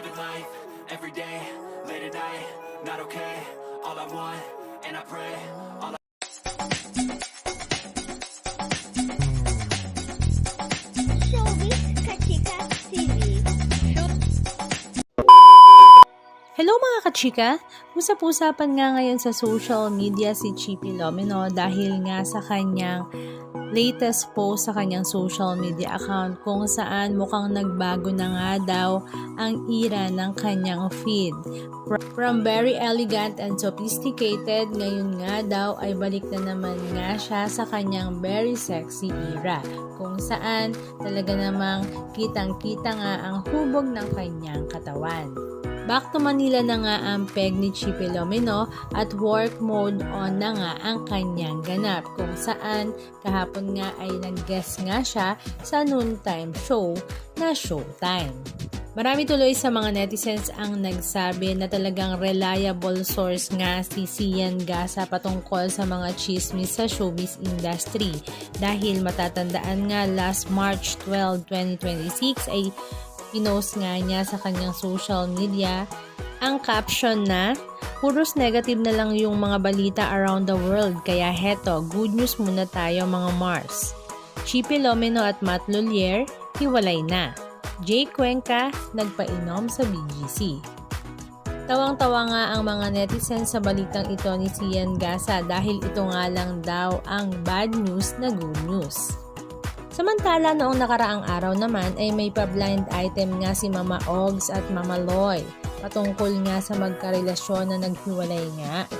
living life, every day, late at night, not okay. All I want, and I pray, all I Showbiz Kachika TV. Hello mga kachika! Usap-usapan nga ngayon sa social media si Chippy Lomino dahil nga sa kanyang latest post sa kanyang social media account kung saan mukhang nagbago na nga daw ang ira ng kanyang feed. From very elegant and sophisticated, ngayon nga daw ay balik na naman nga siya sa kanyang very sexy era kung saan talaga namang kitang-kita nga ang hubog ng kanyang katawan. Back to Manila na nga ang peg ni Chippy Lomino at work mode on na nga ang kanyang ganap kung saan kahapon nga ay nag-guest nga siya sa noontime show na Showtime. Marami tuloy sa mga netizens ang nagsabi na talagang reliable source nga si Sian Gasa patungkol sa mga chismis sa showbiz industry dahil matatandaan nga last March 12, 2026 ay pinost nga niya sa kanyang social media ang caption na puros negative na lang yung mga balita around the world kaya heto, good news muna tayo mga Mars. Chippy Lomino at Matt Lolier, hiwalay na. Jay Cuenca, nagpainom sa BGC. Tawang-tawa nga ang mga netizens sa balitang ito ni Sian Gasa dahil ito nga lang daw ang bad news na good news. Samantala, noong nakaraang araw naman ay may pa-blind item nga si Mama Ogs at Mama Loy patungkol nga sa magkarelasyon na naghiwalay nga.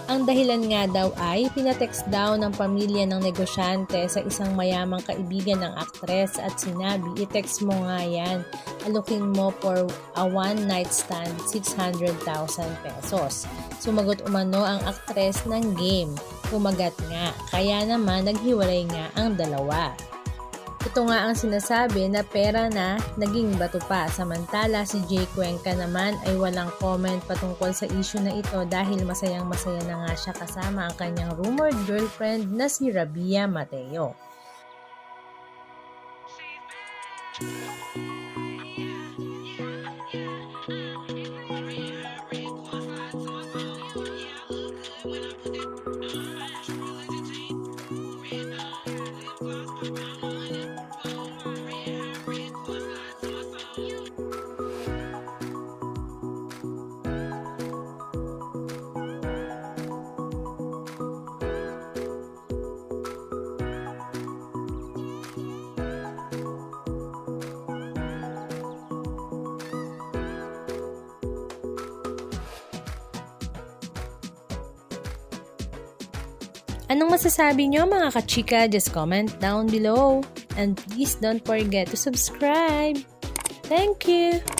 Ang dahilan nga daw ay pinatext daw ng pamilya ng negosyante sa isang mayamang kaibigan ng aktres at sinabi, i-text mo nga yan, alukin mo for a one night stand 600,000 pesos. Sumagot umano ang aktres ng game, kumagat nga, kaya naman naghiwalay nga ang dalawa. Ito nga ang sinasabi na pera na naging bato pa. Samantala si Jay Cuenca naman ay walang comment patungkol sa issue na ito dahil masayang-masaya na nga siya kasama ang kanyang rumored girlfriend na si Rabia Mateo. Anong masasabi nyo mga kachika? Just comment down below. And please don't forget to subscribe. Thank you!